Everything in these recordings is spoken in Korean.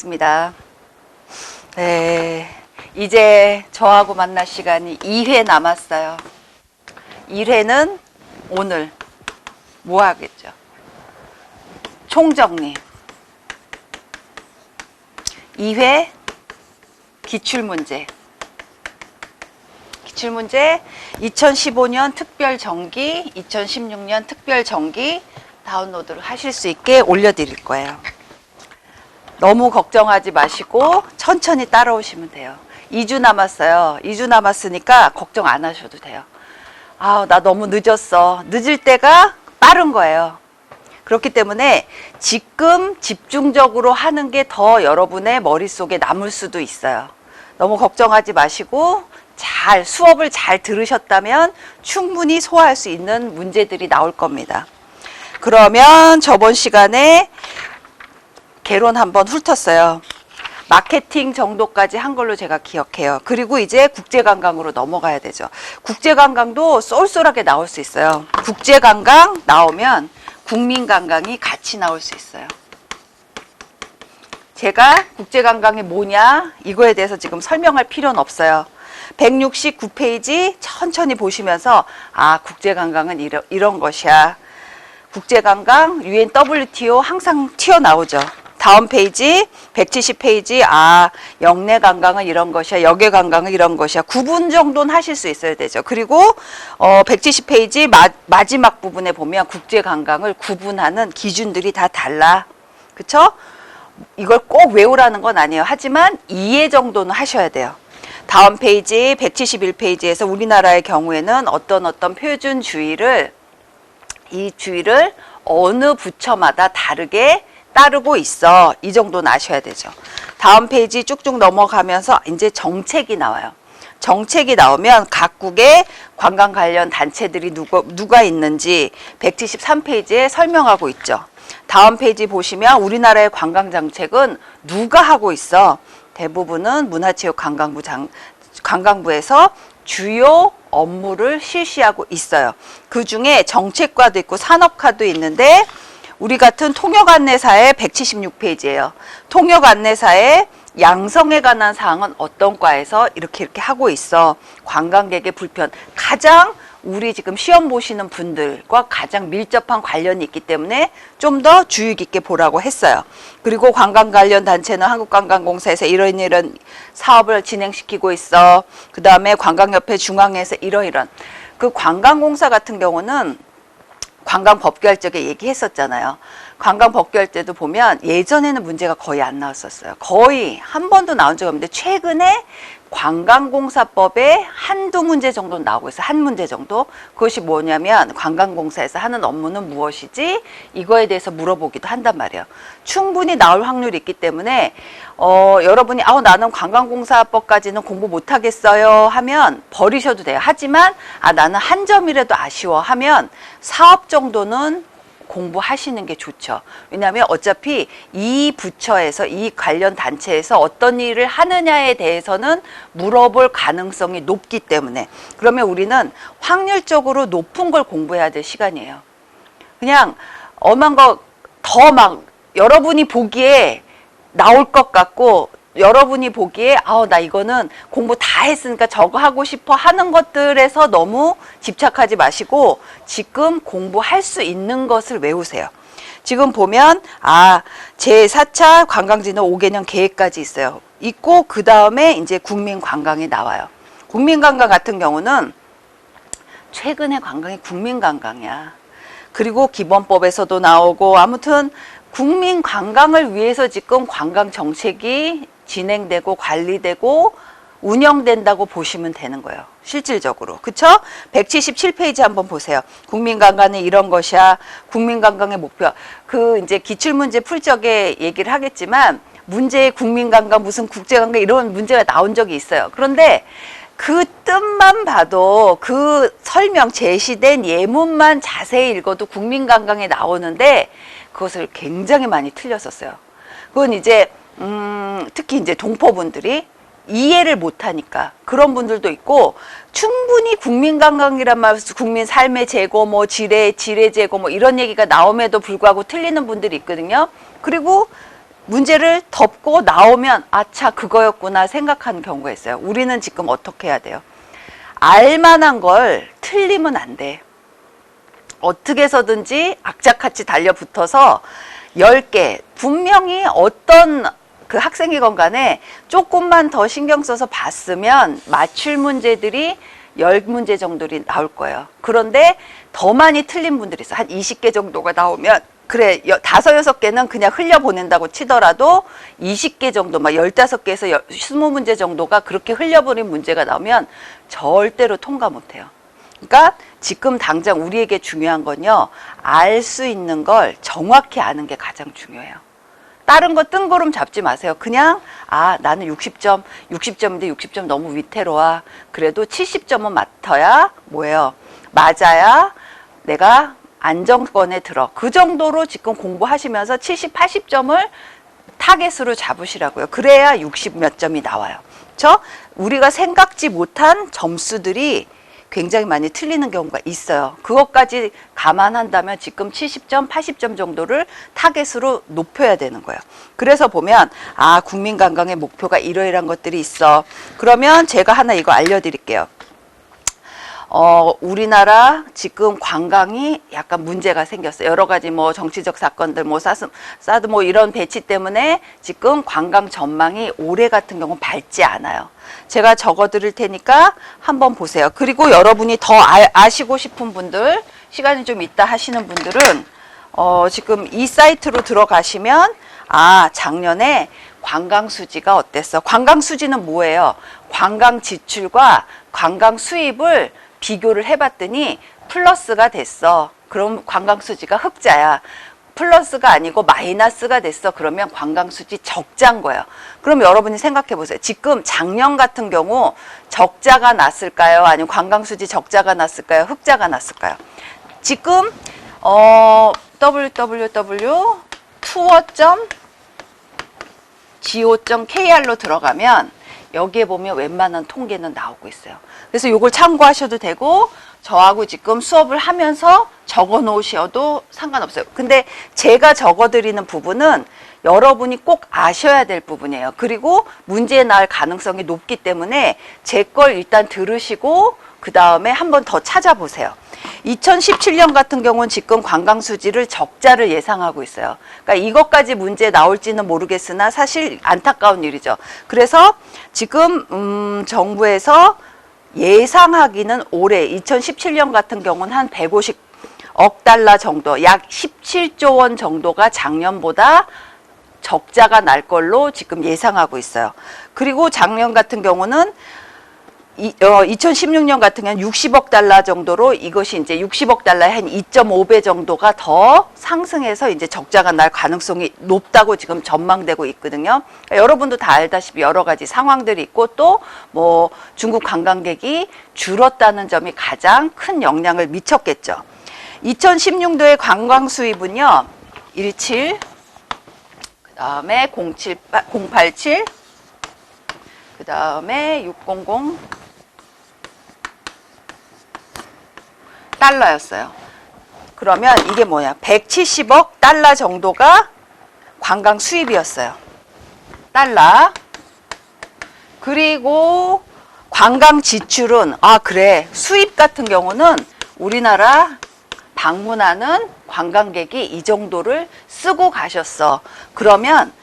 반갑습니다. 네, 이제 저하고 만날 시간이 2회 남았어요. 1회는 오늘 뭐 하겠죠? 총정리. 2회 기출문제. 기출문제 2015년 특별정기, 2016년 특별정기 다운로드를 하실 수 있게 올려드릴 거예요. 너무 걱정하지 마시고 천천히 따라오시면 돼요. 2주 남았어요. 2주 남았으니까 걱정 안 하셔도 돼요. 아, 나 너무 늦었어. 늦을 때가 빠른 거예요. 그렇기 때문에 지금 집중적으로 하는 게 더 여러분의 머릿속에 남을 수도 있어요. 너무 걱정하지 마시고 수업을 잘 들으셨다면 충분히 소화할 수 있는 문제들이 나올 겁니다. 그러면 저번 시간에 개론 한번 훑었어요. 마케팅 정도까지 한 걸로 제가 기억해요. 그리고 이제 국제관광으로 넘어가야 되죠. 국제관광도 쏠쏠하게 나올 수 있어요. 국제관광 나오면 국민관광이 같이 나올 수 있어요. 제가 국제관광이 뭐냐 이거에 대해서 지금 설명할 필요는 없어요. 169페이지 천천히 보시면서 아, 국제관광은 이런 것이야. 국제관광, UN, WTO 항상 튀어나오죠. 다음 페이지 170페이지 아, 영내관광은 이런 것이야. 역외관광은 이런 것이야. 구분 정도는 하실 수 있어야 되죠. 그리고 170페이지 마지막 부분에 보면 국제관광을 구분하는 기준들이 다 달라. 그쵸? 이걸 꼭 외우라는 건 아니에요. 하지만 이해 정도는 하셔야 돼요. 다음 페이지 171페이지에서 우리나라의 경우에는 어떤 표준주의를 이 주의를 어느 부처마다 다르게 따르고 있어. 이 정도는 아셔야 되죠. 다음 페이지 쭉쭉 넘어가면서 이제 정책이 나와요. 정책이 나오면 각국의 관광 관련 단체들이 누가 있는지 173페이지에 설명하고 있죠. 다음 페이지 보시면 우리나라의 관광 정책은 누가 하고 있어? 대부분은 문화체육관광부에서 주요 업무를 실시하고 있어요. 그 중에 정책과도 있고 산업과도 있는데 우리 같은 통역안내사의 176페이지예요. 통역안내사의 양성에 관한 사항은 어떤 과에서 이렇게 하고 있어. 관광객의 불편. 가장 우리 지금 시험 보시는 분들과 가장 밀접한 관련이 있기 때문에 좀 더 주의 깊게 보라고 했어요. 그리고 관광 관련 단체는 한국관광공사에서 이런 사업을 진행시키고 있어. 그 다음에 관광협회 중앙에서 이런 그 관광공사 같은 경우는 관광법규할 적에 얘기했었잖아요. 관광법규할 때도 보면 예전에는 문제가 거의 안 나왔었어요. 거의 한 번도 나온 적이 없는데 최근에 관광공사법에 한두 문제 정도 나오고 있어요. 한 문제 정도. 그것이 뭐냐면 관광공사에서 하는 업무는 무엇이지? 이거에 대해서 물어보기도 한단 말이에요. 충분히 나올 확률이 있기 때문에 여러분이 나는 관광공사법까지는 공부 못하겠어요 하면 버리셔도 돼요. 하지만 나는 한 점이라도 아쉬워 하면 사업 정도는 공부하시는 게 좋죠. 왜냐하면 어차피 이 부처에서 이 관련 단체에서 어떤 일을 하느냐에 대해서는 물어볼 가능성이 높기 때문에 그러면 우리는 확률적으로 높은 걸 공부해야 될 시간이에요. 그냥 엄한 거 더 막 여러분이 보기에 나올 것 같고 여러분이 보기에 나 이거는 공부 다 했으니까 저거 하고 싶어 하는 것들에서 너무 집착하지 마시고 지금 공부할 수 있는 것을 외우세요. 지금 보면 제4차 관광진흥 5개년 계획까지 있어요. 있고 그 다음에 이제 국민관광이 나와요. 국민관광 같은 경우는 최근에 관광이 국민관광이야. 그리고 기본법에서도 나오고 아무튼 국민관광을 위해서 지금 관광정책이 진행되고 관리되고 운영된다고 보시면 되는 거예요. 실질적으로. 그쵸? 177페이지 한번 보세요. 국민관광은 이런 것이야. 국민관광의 목표. 이제 기출문제 풀 적에 얘기를 하겠지만 문제에 국민관광 무슨 국제관광 이런 문제가 나온 적이 있어요. 그런데 그 뜻만 봐도 그 설명 제시된 예문만 자세히 읽어도 국민관광에 나오는데 그것을 굉장히 많이 틀렸었어요. 그건 이제 특히 이제 동포분들이 이해를 못하니까 그런 분들도 있고 충분히 국민관광이란 말, 국민 삶의 재고, 지뢰 재고 이런 얘기가 나옴에도 불구하고 틀리는 분들이 있거든요. 그리고 문제를 덮고 나오면 아차 그거였구나 생각하는 경우가 있어요. 우리는 지금 어떻게 해야 돼요? 알만한 걸 틀리면 안 돼. 어떻게 해서든지 악착같이 달려붙어서 10개 분명히 어떤 그 학생이건 간에 조금만 더 신경 써서 봤으면 맞출 문제들이 10문제 정도로 나올 거예요. 그런데 더 많이 틀린 분들이 있어요. 한 20개 정도가 나오면 그래 5, 6개는 그냥 흘려보낸다고 치더라도 20개 정도 막 15개에서 20문제 정도가 그렇게 흘려버린 문제가 나오면 절대로 통과 못해요. 그러니까 지금 당장 우리에게 중요한 건요. 알 수 있는 걸 정확히 아는 게 가장 중요해요. 다른 거 뜬구름 잡지 마세요. 그냥 나는 60점인데 60점 너무 위태로워. 그래도 70점은 맡아야 뭐예요? 맞아야 내가 안정권에 들어. 그 정도로 지금 공부하시면서 70, 80점을 타겟으로 잡으시라고요. 그래야 60 몇 점이 나와요. 그렇죠? 우리가 생각지 못한 점수들이 굉장히 많이 틀리는 경우가 있어요. 그것까지 감안한다면 지금 70점, 80점 정도를 타겟으로 높여야 되는 거예요. 그래서 보면 국민 관광의 목표가 이러이러한 것들이 있어. 그러면 제가 하나 이거 알려드릴게요. 우리나라 지금 관광이 약간 문제가 생겼어요. 여러 가지 뭐 정치적 사건들, 뭐 사드 뭐 이런 배치 때문에 지금 관광 전망이 올해 같은 경우는 밝지 않아요. 제가 적어 드릴 테니까 한번 보세요. 그리고 여러분이 더 아시고 싶은 분들, 시간이 좀 있다 하시는 분들은 지금 이 사이트로 들어가시면 작년에 관광 수지가 어땠어? 관광 수지는 뭐예요? 관광 지출과 관광 수입을 비교를 해봤더니 플러스가 됐어. 그럼 관광수지가 흑자야. 플러스가 아니고 마이너스가 됐어. 그러면 관광수지 적자인 거예요. 그럼 여러분이 생각해 보세요. 지금 작년 같은 경우 적자가 났을까요? 아니면 관광수지 적자가 났을까요? 흑자가 났을까요? 지금 www.tour.go.kr로 들어가면 여기에 보면 웬만한 통계는 나오고 있어요. 그래서 이걸 참고하셔도 되고 저하고 지금 수업을 하면서 적어 놓으셔도 상관없어요. 근데 제가 적어 드리는 부분은 여러분이 꼭 아셔야 될 부분이에요. 그리고 문제 나올 가능성이 높기 때문에 제 걸 일단 들으시고 그 다음에 한번 더 찾아보세요. 2017년 같은 경우는 지금 관광수지를 적자를 예상하고 있어요. 그러니까 이것까지 문제 나올지는 모르겠으나 사실 안타까운 일이죠. 그래서 지금 정부에서 예상하기는 올해 2017년 같은 경우는 한 150억 달러 정도, 약 17조 원 정도가 작년보다 적자가 날 걸로 지금 예상하고 있어요. 그리고 작년 같은 경우는 2016년 같은 경우는 60억 달러 정도로 이것이 이제 60억 달러의 한 2.5배 정도가 더 상승해서 이제 적자가 날 가능성이 높다고 지금 전망되고 있거든요. 그러니까 여러분도 다 알다시피 여러 가지 상황들이 있고 또 뭐 중국 관광객이 줄었다는 점이 가장 큰 영향을 미쳤겠죠. 2016년도의 관광 수입은요, 17, 그 다음에 087, 그 다음에 600, 달러였어요. 그러면 이게 뭐냐? 170억 달러 정도가 관광 수입이었어요. 달러. 그리고 관광 지출은 그래. 수입 같은 경우는 우리나라 방문하는 관광객이 이 정도를 쓰고 가셨어. 그러면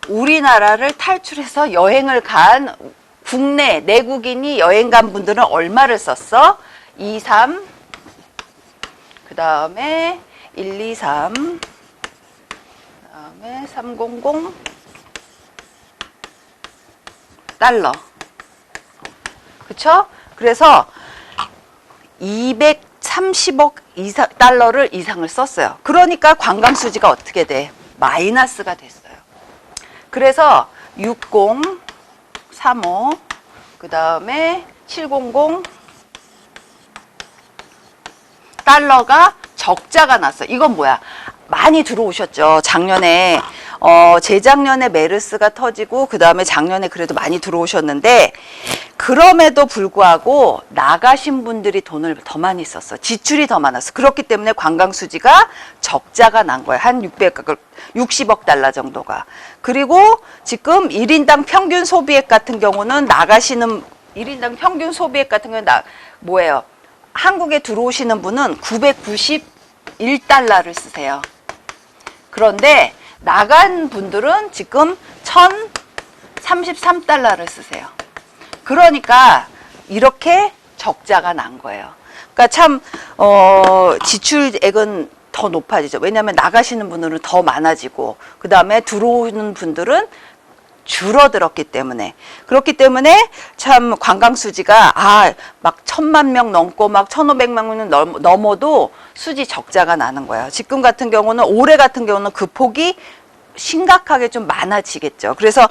우리나라를 탈출해서 여행을 간 국내 내국인이 여행 간 분들은 얼마를 썼어? 23, 그 다음에 123, 그 다음에 300 달러. 그쵸? 그래서 230억 달러를 이상을 썼어요. 그러니까 관광 수지가 어떻게 돼? 마이너스가 됐어요. 그래서 60, 35, 그 다음에 700 달러가 적자가 났어. 이건 뭐야? 많이 들어오셨죠. 작년에 재작년에 메르스가 터지고 그 다음에 작년에 그래도 많이 들어오셨는데 그럼에도 불구하고 나가신 분들이 돈을 더 많이 썼어. 지출이 더 많았어. 그렇기 때문에 관광 수지가 적자가 난 거야. 한 60억 달러 정도가. 그리고 지금 1인당 평균 소비액 같은 경우는 나가시는 1인당 평균 소비액 같은 경우는 뭐예요? 한국에 들어오시는 분은 991달러를 쓰세요. 그런데 나간 분들은 지금 1033달러를 쓰세요. 그러니까 이렇게 적자가 난 거예요. 그러니까 참 지출액은 더 높아지죠. 왜냐하면 나가시는 분들은 더 많아지고 그 다음에 들어오는 분들은 줄어들었기 때문에. 그렇기 때문에 참 관광 수지가 막 1000만 명 넘고 막 1500만 명 넘어도 수지 적자가 나는 거예요. 지금 같은 경우는 올해 같은 경우는 그 폭이 심각하게 좀 많아지겠죠. 그래서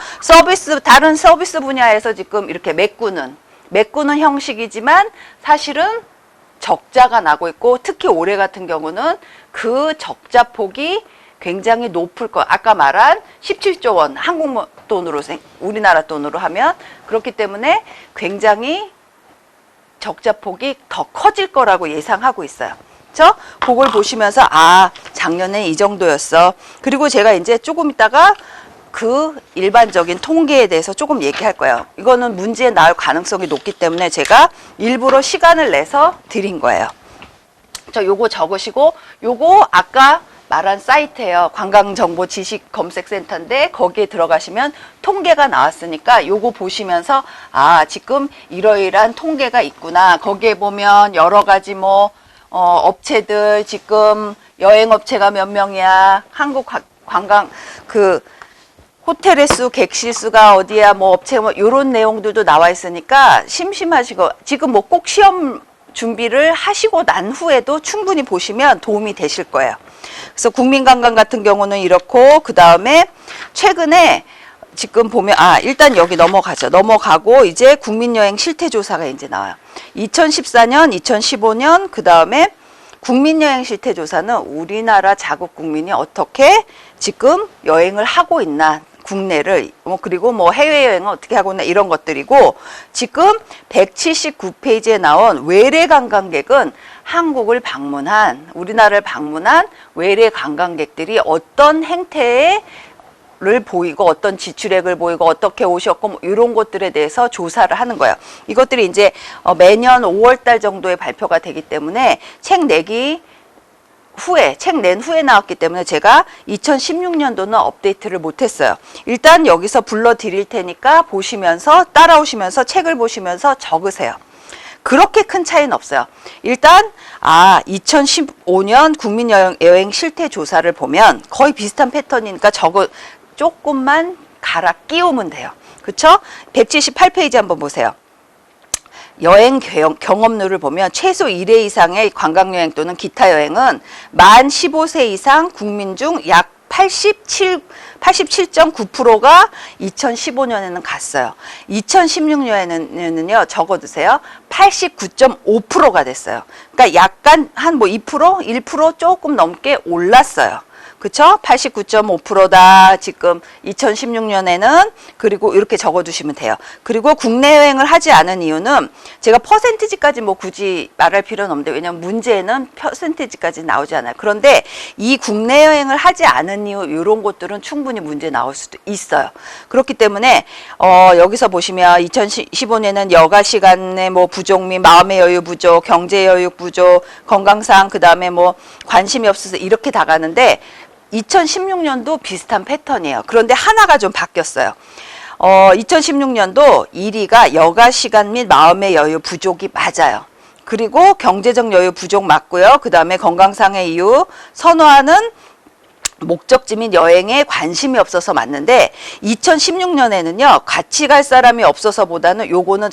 다른 서비스 분야에서 지금 이렇게 메꾸는 형식이지만 사실은 적자가 나고 있고, 특히 올해 같은 경우는 그 적자 폭이 굉장히 높을 거. 아까 말한 17조 원 한국 돈으로 우리나라 돈으로 하면 그렇기 때문에 굉장히 적자 폭이 더 커질 거라고 예상하고 있어요. 그렇죠? 그걸 보시면서 작년에 이 정도였어. 그리고 제가 이제 조금 있다가 그 일반적인 통계에 대해서 조금 얘기할 거예요. 이거는 문제에 나올 가능성이 높기 때문에 제가 일부러 시간을 내서 드린 거예요. 요거 적으시고, 요거 아까 말한 사이트예요. 관광정보지식검색센터인데 거기에 들어가시면 통계가 나왔으니까 요거 보시면서 지금 이러이러한 통계가 있구나. 거기에 보면 여러 가지 업체들 지금 여행업체가 몇 명이야. 한국 관광 호텔의 수, 객실 수가 어디야, 업체 요런 내용들도 나와 있으니까 심심하시고 지금 꼭 시험 준비를 하시고 난 후에도 충분히 보시면 도움이 되실 거예요. 그래서 국민관광 같은 경우는 이렇고, 그 다음에 최근에 지금 보면 일단 여기 넘어가고 이제 국민여행 실태조사가 이제 나와요. 2014년, 2015년 그 다음에 국민여행 실태조사는 우리나라 자국 국민이 어떻게 지금 여행을 하고 있나, 국내를 그리고 해외여행은 어떻게 하고 있나 이런 것들이고, 지금 179페이지에 나온 외래 관광객은 한국을 방문한, 우리나라를 방문한 외래 관광객들이 어떤 행태를 보이고 어떤 지출액을 보이고 어떻게 오셨고 이런 것들에 대해서 조사를 하는 거예요. 이것들이 이제 매년 5월달 정도에 발표가 되기 때문에 책 낸 후에 나왔기 때문에 제가 2016년도는 업데이트를 못했어요. 일단 여기서 불러드릴 테니까 보시면서 따라오시면서 책을 보시면서 적으세요. 그렇게 큰 차이는 없어요. 일단 2015년 국민여행 실태조사를 보면 거의 비슷한 패턴이니까 조금만 갈아 끼우면 돼요. 그쵸? 178페이지 한번 보세요. 여행 경험률을 보면 최소 1회 이상의 관광여행 또는 기타 여행은 만 15세 이상 국민 중 약 87.9%가 2015년에는 갔어요. 2016년에는요, 적어두세요. 89.5%가 됐어요. 그러니까 약간 한 2%, 1% 조금 넘게 올랐어요. 그쵸? 89.5%다. 지금 2016년에는. 그리고 이렇게 적어두시면 돼요. 그리고 국내 여행을 하지 않은 이유는 제가 퍼센티지까지 굳이 말할 필요는 없는데, 왜냐면 문제는 퍼센티지까지 나오지 않아요. 그런데 이 국내 여행을 하지 않은 이유, 이런 것들은 충분히 문제 나올 수도 있어요. 그렇기 때문에 여기서 보시면 2015년에는 여가 시간에 부족 및 마음의 여유 부족, 경제 여유 부족, 건강상, 그 다음에 관심이 없어서 이렇게 다 가는데 2016년도 비슷한 패턴이에요. 그런데 하나가 좀 바뀌었어요. 2016년도 1위가 여가 시간 및 마음의 여유 부족이 맞아요. 그리고 경제적 여유 부족 맞고요. 그 다음에 건강상의 이유 선호하는 목적지 및 여행에 관심이 없어서 맞는데, 2016년에는요 같이 갈 사람이 없어서보다는 요거는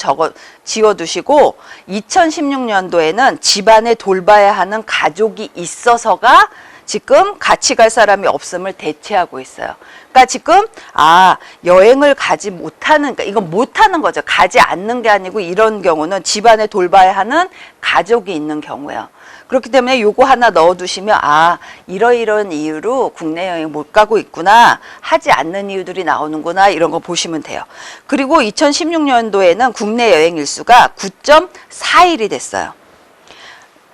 지워두시고, 2016년도에는 집안에 돌봐야 하는 가족이 있어서가 지금 같이 갈 사람이 없음을 대체하고 있어요. 그러니까 지금 여행을 가지 못하는, 그러니까 이건 못하는 거죠. 가지 않는 게 아니고 이런 경우는 집안에 돌봐야 하는 가족이 있는 경우예요. 그렇기 때문에 요거 하나 넣어두시면 이러이러한 이유로 국내 여행 못 가고 있구나, 하지 않는 이유들이 나오는구나, 이런 거 보시면 돼요. 그리고 2016년도에는 국내 여행 일수가 9.4일이 됐어요.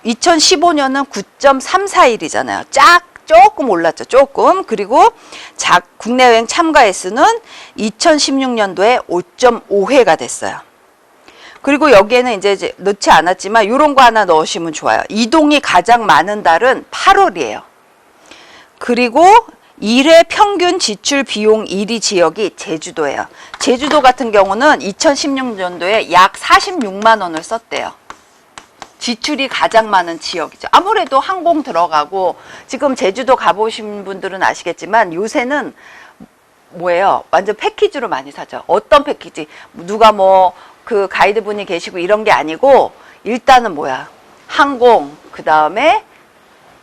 2015년은 9.34일이잖아요. 조금 올랐죠. 조금. 그리고 국내 여행 참가 횟수는 2016년도에 5.5회가 됐어요. 그리고 여기에는 이제 넣지 않았지만 이런 거 하나 넣으시면 좋아요. 이동이 가장 많은 달은 8월이에요. 그리고 1회 평균 지출 비용 1위 지역이 제주도예요. 제주도 같은 경우는 2016년도에 약 46만 원을 썼대요. 지출이 가장 많은 지역이죠. 아무래도 항공 들어가고, 지금 제주도 가보신 분들은 아시겠지만 요새는 뭐예요? 완전 패키지로 많이 사죠. 어떤 패키지? 누가 그 가이드분이 계시고 이런 게 아니고, 일단은 항공, 그 다음에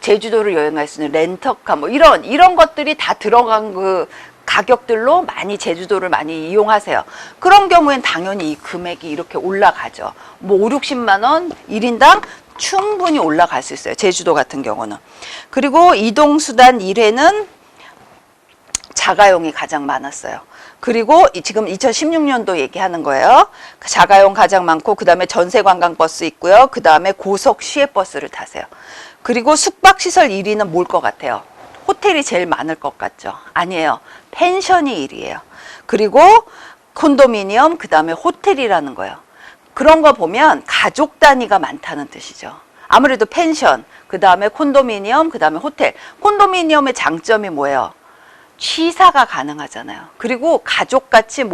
제주도를 여행할 수 있는 렌터카, 이런 것들이 다 들어간 그 가격들로 많이 제주도를 많이 이용하세요. 그런 경우엔 당연히 이 금액이 이렇게 올라가죠. 5, 60만 원 1인당 충분히 올라갈 수 있어요. 제주도 같은 경우는. 그리고 이동수단 1회는 자가용이 가장 많았어요. 그리고 지금 2016년도 얘기하는 거예요. 자가용 가장 많고, 그 다음에 전세관광버스 있고요. 그 다음에 고속 시외버스를 타세요. 그리고 숙박시설 1위는 뭘 것 같아요? 호텔이 제일 많을 것 같죠? 아니에요. 펜션이 1위예요. 그리고 콘도미니엄, 그 다음에 호텔이라는 거예요. 그런 거 보면 가족 단위가 많다는 뜻이죠. 아무래도 펜션, 그 다음에 콘도미니엄, 그 다음에 호텔. 콘도미니엄의 장점이 뭐예요? 취사가 가능하잖아요. 그리고 가족같이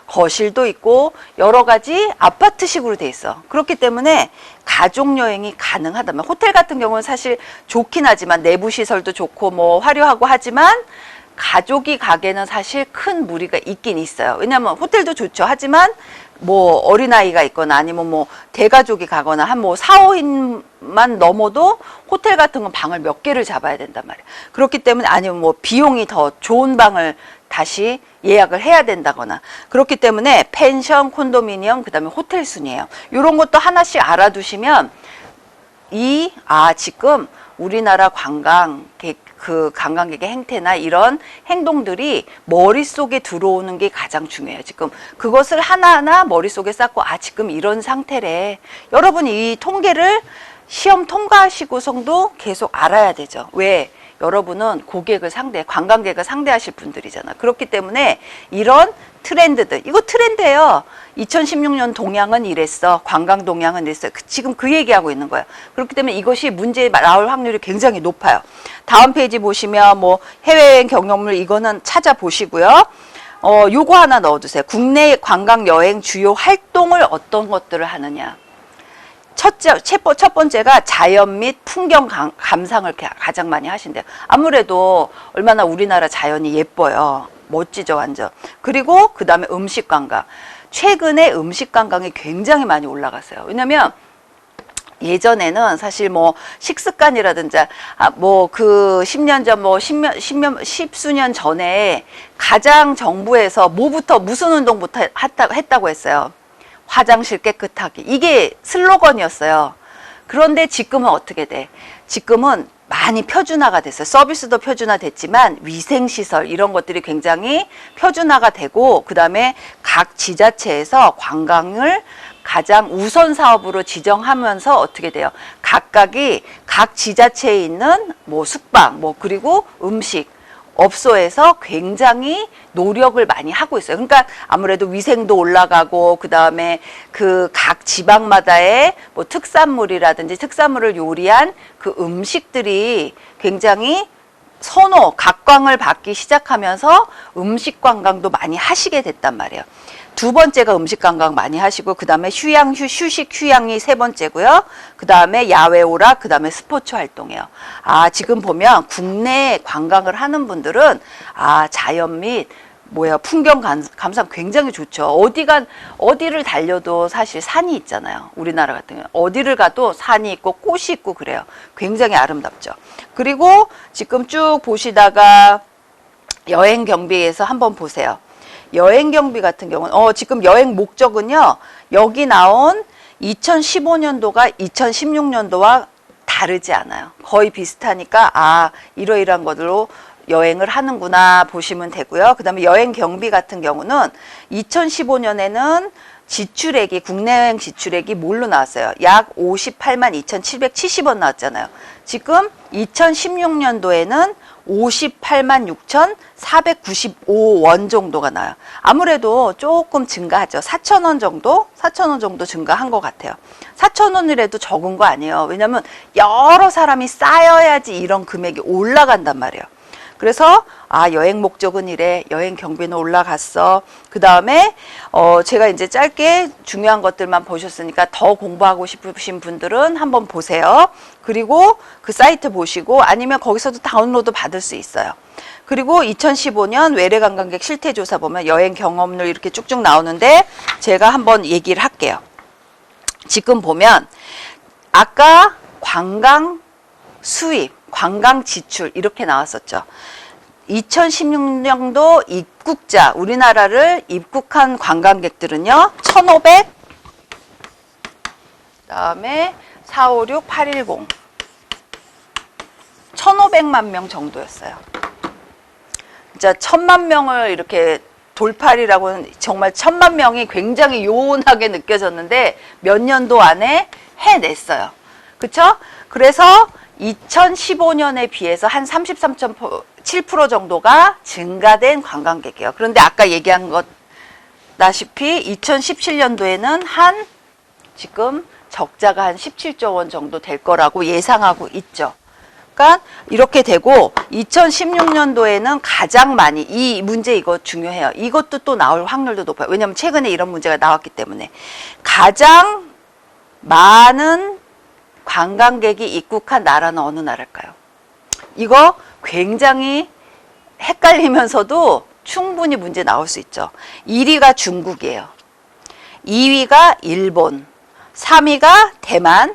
거실도 있고 여러 가지 아파트식으로 돼 있어. 그렇기 때문에 가족 여행이 가능하다면, 호텔 같은 경우는 사실 좋긴 하지만 내부 시설도 좋고 화려하고 하지만 가족이 가기에는 사실 큰 무리가 있긴 있어요. 왜냐하면 호텔도 좋죠. 하지만 어린아이가 있거나 아니면 대가족이 가거나 한 4, 5인만 넘어도 호텔 같은 건 방을 몇 개를 잡아야 된단 말이에요. 그렇기 때문에, 아니면 비용이 더 좋은 방을 다시 예약을 해야 된다거나, 그렇기 때문에 펜션, 콘도미니엄, 그 다음에 호텔 순이에요. 이런 것도 하나씩 알아두시면 지금 우리나라 관광객의 행태나 이런 행동들이 머릿속에 들어오는 게 가장 중요해요. 지금 그것을 하나하나 머릿속에 쌓고, 지금 이런 상태래. 여러분이 이 통계를 시험 통과하시고서도 계속 알아야 되죠. 왜? 여러분은 관광객을 상대하실 분들이잖아. 그렇기 때문에 이런 트렌드들, 이거 트렌드예요. 2016년 동향은 이랬어. 관광 동향은 이랬어. 지금 그 얘기하고 있는 거예요. 그렇기 때문에 이것이 문제에 나올 확률이 굉장히 높아요. 다음 페이지 보시면 해외여행 경험을 이거는 찾아보시고요. 요거 하나 넣어두세요. 국내 관광 여행 주요 활동을 어떤 것들을 하느냐. 첫 번째가 자연 및 풍경 감상을 가장 많이 하신대요. 아무래도 얼마나 우리나라 자연이 예뻐요. 멋지죠, 완전. 그리고 그 다음에 음식 관광. 최근에 음식 관광이 굉장히 많이 올라갔어요. 왜냐면 예전에는 사실 식습관이라든지 그 10년 전 십수년 전에 가장 정부에서 무슨 운동부터 했다고 했어요. 화장실 깨끗하게. 이게 슬로건이었어요. 그런데 지금은 어떻게 돼? 지금은 많이 표준화가 됐어요. 서비스도 표준화됐지만 위생시설 이런 것들이 굉장히 표준화가 되고, 그 다음에 각 지자체에서 관광을 가장 우선 사업으로 지정하면서 어떻게 돼요? 각각이 각 지자체에 있는 숙박, 그리고 음식, 업소에서 굉장히 노력을 많이 하고 있어요. 그러니까 아무래도 위생도 올라가고, 그 다음에 그 각 지방마다의 특산물이라든지 특산물을 요리한 그 음식들이 굉장히 각광을 받기 시작하면서 음식 관광도 많이 하시게 됐단 말이에요. 두 번째가 음식 관광 많이 하시고, 그 다음에 휴식 휴양이 세 번째고요. 그 다음에 야외 오락, 그 다음에 스포츠 활동이에요. 지금 보면 국내 관광을 하는 분들은 자연 및 풍경 감상 굉장히 좋죠. 어디를 달려도 사실 산이 있잖아요. 우리나라 같은 경우 어디를 가도 산이 있고 꽃이 있고 그래요. 굉장히 아름답죠. 그리고 지금 쭉 보시다가 여행 경비에서 한번 보세요. 여행 경비 같은 경우는 지금 여행 목적은요. 여기 나온 2015년도가 2016년도와 다르지 않아요. 거의 비슷하니까 이러이러한 것으로 여행을 하는구나 보시면 되고요. 그 다음에 여행 경비 같은 경우는 2015년에는 지출액이 국내 여행 지출액이 뭘로 나왔어요? 약 58만 2,770원 나왔잖아요. 지금 2016년도에는 58만 6,495원 정도가 나요. 아무래도 조금 증가하죠. 4,000원 정도 증가한 것 같아요. 4,000원이라도 적은 거 아니에요. 왜냐하면 여러 사람이 쌓여야지 이런 금액이 올라간단 말이에요. 그래서 여행 목적은 이래, 여행 경비는 올라갔어. 그 다음에 제가 이제 짧게 중요한 것들만 보셨으니까 더 공부하고 싶으신 분들은 한번 보세요. 그리고 그 사이트 보시고 아니면 거기서도 다운로드 받을 수 있어요. 그리고 2015년 외래 관광객 실태조사 보면 여행 경험률 이렇게 쭉쭉 나오는데 제가 한번 얘기를 할게요. 지금 보면 아까 관광 수입, 관광 지출 이렇게 나왔었죠. 2016년도 입국자, 우리나라를 입국한 관광객들은요. 1,500, 그다음에 456, 810, 1,500만 명 정도였어요. 진짜 1,000만 명을 이렇게 돌파리라고는 정말 1,000만 명이 굉장히 요원하게 느껴졌는데 몇 년도 안에 해냈어요. 그쵸? 그래서 2015년에 비해서 한 33.7% 정도가 증가된 관광객이에요. 그런데 아까 얘기한 것다시피 2017년도에는 지금 적자가 한 17조 원 정도 될 거라고 예상하고 있죠. 그러니까 이렇게 되고 2016년도에는 가장 많이 이 문제 이거 중요해요. 이것도 또 나올 확률도 높아요. 왜냐하면 최근에 이런 문제가 나왔기 때문에 가장 많은 관광객이 입국한 나라는 어느 나라일까요? 이거 굉장히 헷갈리면서도 충분히 문제 나올 수 있죠. 1위가 중국이에요. 2위가 일본, 3위가 대만,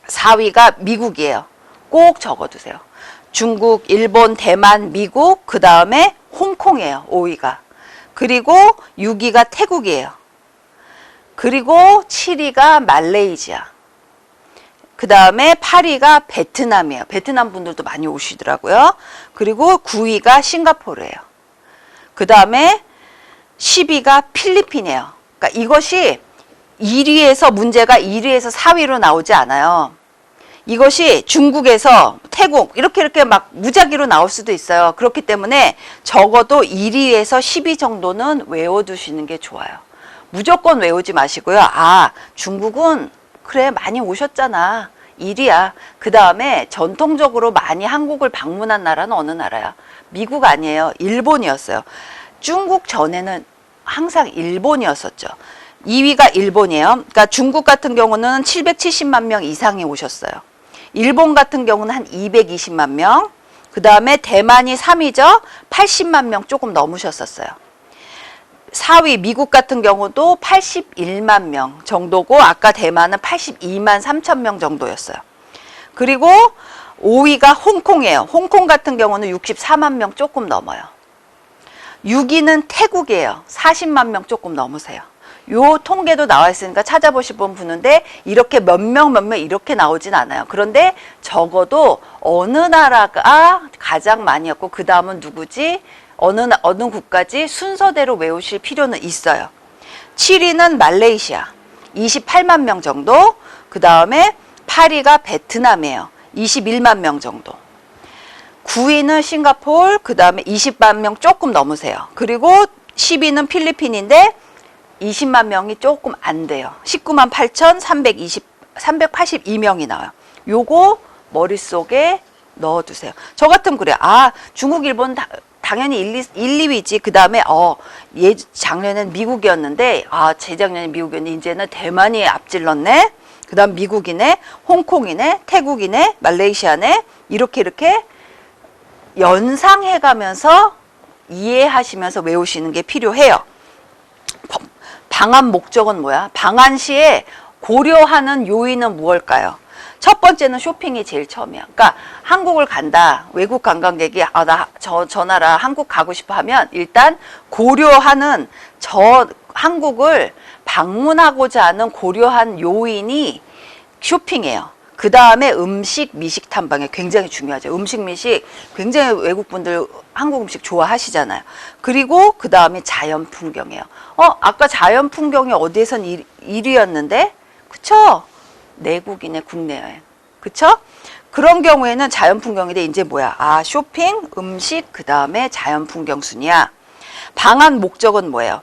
4위가 미국이에요. 꼭 적어두세요. 중국, 일본, 대만, 미국, 그 다음에 홍콩이에요. 5위가. 그리고 6위가 태국이에요. 그리고 7위가 말레이시아. 그 다음에 8위가 베트남이에요. 베트남 분들도 많이 오시더라고요. 그리고 9위가 싱가포르예요. 그 다음에 10위가 필리핀이에요. 그러니까 이것이 1위에서 문제가 1위에서 4위로 나오지 않아요. 이것이 중국에서 태국 이렇게 막 무작위로 나올 수도 있어요. 그렇기 때문에 적어도 1위에서 10위 정도는 외워두시는 게 좋아요. 무조건 외우지 마시고요. 중국은 그래 많이 오셨잖아. 1위야. 그 다음에 전통적으로 많이 한국을 방문한 나라는 어느 나라야? 미국 아니에요. 일본이었어요. 중국 전에는 항상 일본이었었죠. 2위가 일본이에요. 그러니까 중국 같은 경우는 770만 명 이상이 오셨어요. 일본 같은 경우는 한 220만 명. 그 다음에 대만이 3위죠. 80만 명 조금 넘으셨었어요. 4위 미국 같은 경우도 81만 명 정도고 아까 대만은 82만 3천 명 정도였어요. 그리고 5위가 홍콩이에요. 홍콩 같은 경우는 64만 명 조금 넘어요. 6위는 태국이에요. 40만 명 조금 넘으세요. 요 통계도 나와 있으니까 찾아보시면 보는데 이렇게 몇 명 이렇게 나오진 않아요. 그런데 적어도 어느 나라가 가장 많이였고 그 다음은 누구지? 어느 국가지 순서대로 외우실 필요는 있어요. 7위는 말레이시아 28만 명 정도. 그 다음에 8위가 베트남이에요. 21만 명 정도. 9위는 싱가포르. 그 다음에 20만 명 조금 넘으세요. 그리고 10위는 필리핀인데 20만 명이 조금 안 돼요. 19만 8,382명이 나와요. 요거 머릿속에 넣어두세요. 저 같으면 그래요. 중국, 일본 당연히 1, 2위지. 그 다음에 작년엔 미국이었는데 재작년에 미국이었는데 이제는 대만이 앞질렀네. 그 다음 미국이네, 홍콩이네, 태국이네, 말레이시아네. 이렇게 연상해가면서 이해하시면서 외우시는 게 필요해요. 방한 목적은 뭐야? 방한 시에 고려하는 요인은 무엇일까요? 첫 번째는 쇼핑이 제일 처음이야. 그러니까 한국을 간다. 외국 관광객이 나 저 나라 한국 가고 싶어 하면 일단 고려하는 한국을 방문하고자 하는 고려한 요인이 쇼핑이에요. 그 다음에 음식, 미식 탐방이 굉장히 중요하죠. 음식, 미식 굉장히 외국분들 한국 음식 좋아하시잖아요. 그리고 그 다음에 자연 풍경이에요. 아까 자연 풍경이 어디에선 1위였는데 그쵸? 내국인의 국내 여행. 그쵸? 그런 경우에는 자연 풍경인데 이제 뭐야? 쇼핑, 음식, 그 다음에 자연 풍경 순이야. 방한 목적은 뭐예요?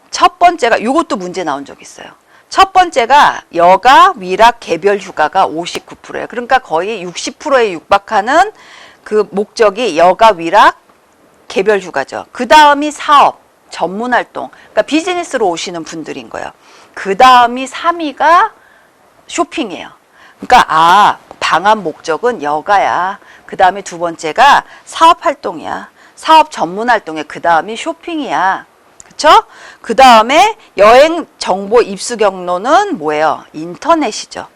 첫 번째가 이것도 문제 나온 적 있어요. 첫 번째가 여가, 위락, 개별 휴가가 59%예요. 그러니까 거의 60%에 육박하는 그 목적이 여가, 위락, 개별 휴가죠. 그 다음이 사업, 전문 활동, 그러니까 비즈니스로 오시는 분들인 거예요. 그 다음이 3위가 쇼핑이에요. 그러니까 방한 목적은 여가야. 그 다음에 두 번째가 사업 활동이야. 사업 전문 활동에 그 다음이 쇼핑이야. 그쵸? 그 다음에 여행 정보 입수 경로는 뭐예요? 인터넷이죠.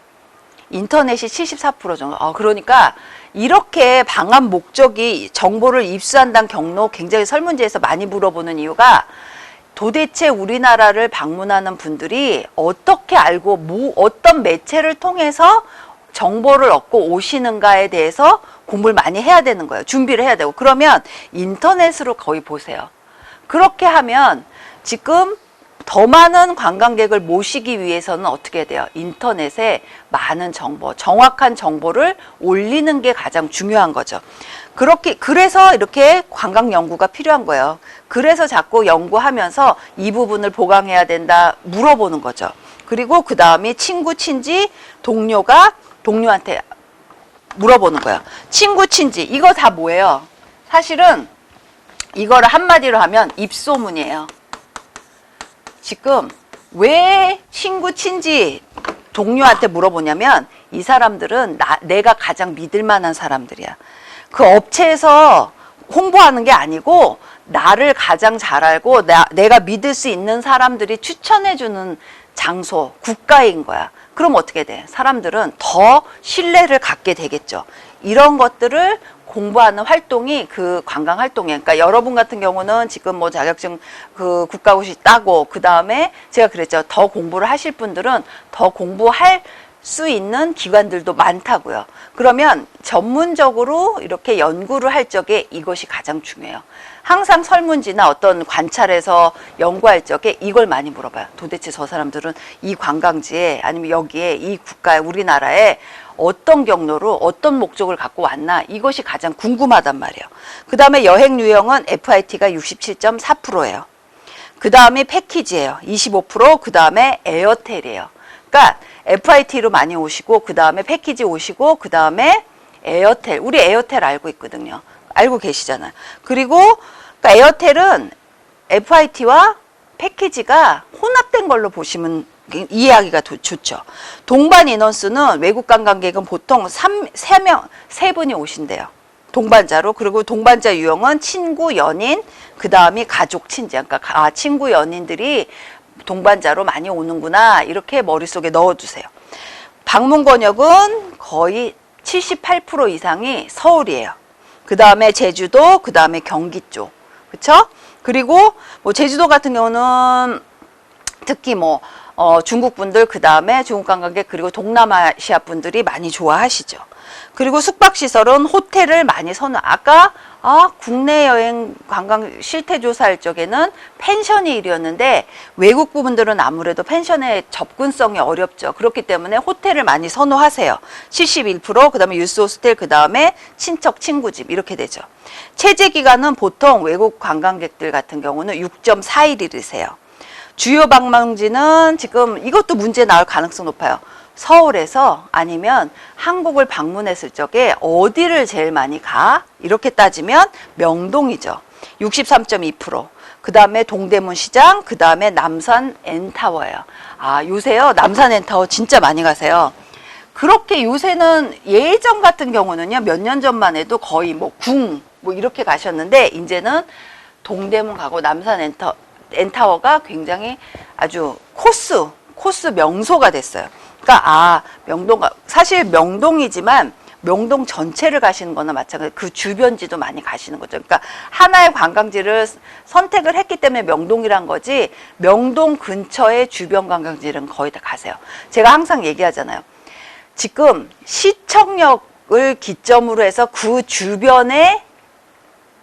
인터넷이 74% 정도. 그러니까 이렇게 방한 목적이 정보를 입수한다는 경로 굉장히 설문지에서 많이 물어보는 이유가 도대체 우리나라를 방문하는 분들이 어떻게 알고 어떤 매체를 통해서 정보를 얻고 오시는가에 대해서 공부를 많이 해야 되는 거예요. 준비를 해야 되고. 그러면 인터넷으로 거의 보세요. 그렇게 하면 지금 더 많은 관광객을 모시기 위해서는 어떻게 돼요? 인터넷에 많은 정보, 정확한 정보를 올리는 게 가장 중요한 거죠. 그래서 이렇게 관광 연구가 필요한 거예요. 그래서 자꾸 연구하면서 이 부분을 보강해야 된다 물어보는 거죠. 그리고 그 다음에 친구, 친지, 동료한테 물어보는 거예요. 친구, 친지, 이거 다 뭐예요? 사실은 이거를 한마디로 하면 입소문이에요. 지금 왜 친구, 친지, 동료한테 물어보냐면 이 사람들은 내가 가장 믿을 만한 사람들이야. 그 업체에서 홍보하는 게 아니고 나를 가장 잘 알고 내가 믿을 수 있는 사람들이 추천해주는 장소, 국가인 거야. 그럼 어떻게 돼? 사람들은 더 신뢰를 갖게 되겠죠. 이런 것들을 공부하는 활동이 그 관광 활동이에요. 그러니까 여러분 같은 경우는 지금 뭐 자격증 그 국가고시 따고 그 다음에 제가 그랬죠. 더 공부를 하실 분들은 더 공부할 수 있는 기관들도 많다고요. 그러면 전문적으로 이렇게 연구를 할 적에 이것이 가장 중요해요. 항상 설문지나 어떤 관찰에서 연구할 적에 이걸 많이 물어봐요. 도대체 저 사람들은 이 관광지에 아니면 여기에 이 국가에 우리나라에 어떤 경로로 어떤 목적을 갖고 왔나 이것이 가장 궁금하단 말이에요. 그 다음에 여행 유형은 FIT가 67.4%예요. 그 다음에 패키지예요. 25%, 그 다음에 에어텔이에요. 그러니까 FIT로 많이 오시고 그 다음에 패키지 오시고 그 다음에 에어텔. 우리 에어텔 알고 있거든요. 알고 계시잖아요. 그리고 그러니까 에어텔은 FIT와 패키지가 혼합된 걸로 보시면 이해하기가 좋죠. 동반 인원수는 외국 관광객은 보통 3분이 오신대요. 동반자로. 그리고 동반자 유형은 친구, 연인, 그 다음이 가족, 친지. 그러니까 친구, 연인들이 동반자로 많이 오는구나. 이렇게 머릿속에 넣어두세요. 방문 권역은 거의 78% 이상이 서울이에요. 그 다음에 제주도, 그 다음에 경기 쪽. 그쵸? 그리고 뭐 제주도 같은 경우는 특히 중국 분들, 그 다음에 중국 관광객, 그리고 동남아시아 분들이 많이 좋아하시죠. 그리고 숙박시설은 호텔을 많이 아까 국내 여행 관광 실태 조사할 적에는 펜션이 1위였는데 외국 분들은 아무래도 펜션의 접근성이 어렵죠. 그렇기 때문에 호텔을 많이 선호하세요. 71%, 그 다음에 유스 호스텔, 그 다음에 친척, 친구집 이렇게 되죠. 체제 기간은 보통 외국 관광객들 같은 경우는 6.4일이세요. 주요 방문지는 지금 이것도 문제 나올 가능성 높아요. 서울에서 아니면 한국을 방문했을 적에 어디를 제일 많이 가? 이렇게 따지면 명동이죠. 63.2%. 그 다음에 동대문 시장, 그 다음에 남산 N타워예요. 요새요, 남산 N타워 진짜 많이 가세요. 그렇게 요새는 예전 같은 경우는요, 몇 년 전만 해도 거의 이렇게 가셨는데, 이제는 동대문 가고 남산 엔타워가 굉장히 아주 코스 명소가 됐어요. 그러니까 명동가 사실 명동이지만 명동 전체를 가시는 거나 마찬가지, 그 주변지도 많이 가시는 거죠. 그러니까 하나의 관광지를 선택을 했기 때문에 명동이란 거지, 명동 근처의 주변 관광지는 거의 다 가세요. 제가 항상 얘기하잖아요. 지금 시청역을 기점으로 해서 그 주변에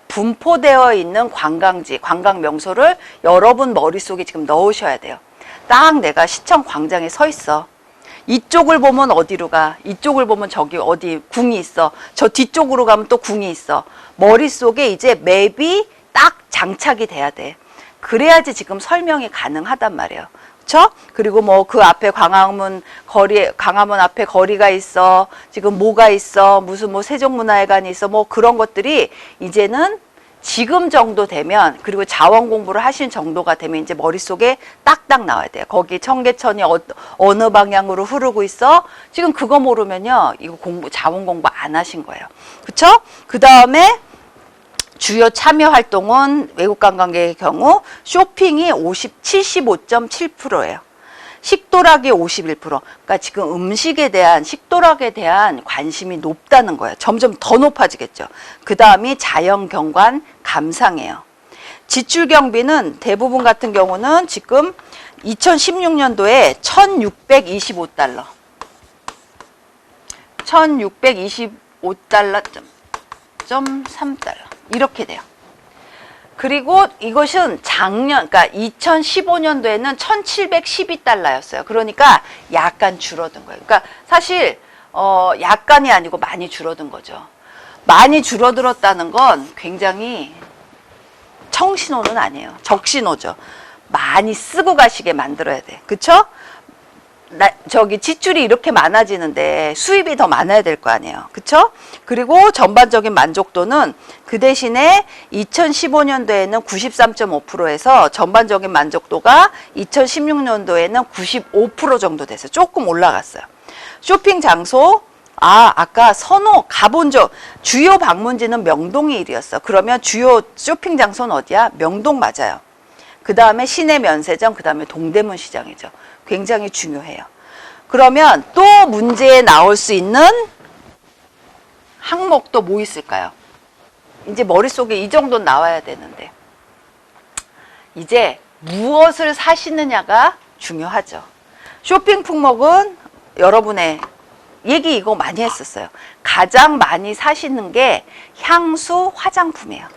분포되어 있는 관광지, 관광 명소를 여러분 머릿속에 지금 넣으셔야 돼요. 딱 내가 시청 광장에 서 있어. 이쪽을 보면 어디로 가? 이쪽을 보면 저기 어디 궁이 있어. 저 뒤쪽으로 가면 또 궁이 있어. 머릿속에 이제 맵이 딱 장착이 돼야 돼. 그래야지 지금 설명이 가능하단 말이에요. 그렇죠? 그리고 뭐 그 앞에 광화문 앞에 거리가 있어. 지금 뭐가 있어. 무슨 뭐 세종문화회관이 있어. 뭐 그런 것들이 이제는 지금 정도 되면, 그리고 자원 공부를 하신 정도가 되면 이제 머릿속에 딱딱 나와야 돼요. 거기 청계천이 어느 방향으로 흐르고 있어? 지금 그거 모르면요, 이거 자원 공부 안 하신 거예요. 그쵸? 그 다음에 주요 참여 활동은 외국 관광객의 경우 쇼핑이 75.7%예요. 식도락이 51%. 그러니까 지금 식도락에 대한 관심이 높다는 거예요. 점점 더 높아지겠죠. 그 다음이 자연경관 감상이에요. 지출 경비는 대부분 같은 경우는 지금 2016년도에 1,625달러. 1,625달러.3달러. 이렇게 돼요. 그리고 이것은 그러니까 2015년도에는 1,712달러였어요. 그러니까 약간 줄어든 거예요. 그러니까 사실 약간이 아니고 많이 줄어든 거죠. 많이 줄어들었다는 건 굉장히 청신호는 아니에요. 적신호죠. 많이 쓰고 가시게 만들어야 돼. 그쵸? 지출이 이렇게 많아지는데 수입이 더 많아야 될 거 아니에요. 그쵸? 그리고 전반적인 만족도는 그 대신에 2015년도에는 93.5%에서 전반적인 만족도가 2016년도에는 95% 정도 됐어요. 조금 올라갔어요. 쇼핑 장소, 아까 주요 방문지는 명동이 1위였어. 그러면 주요 쇼핑 장소는 어디야? 명동 맞아요. 그 다음에 시내 면세점, 그 다음에 동대문 시장이죠. 굉장히 중요해요. 그러면 또 문제에 나올 수 있는 항목도 뭐 있을까요? 이제 머릿속에 이 정도는 나와야 되는데, 이제 무엇을 사시느냐가 중요하죠. 쇼핑 품목은 여러분의 얘기 이거 많이 했었어요. 가장 많이 사시는 게 향수, 화장품이에요.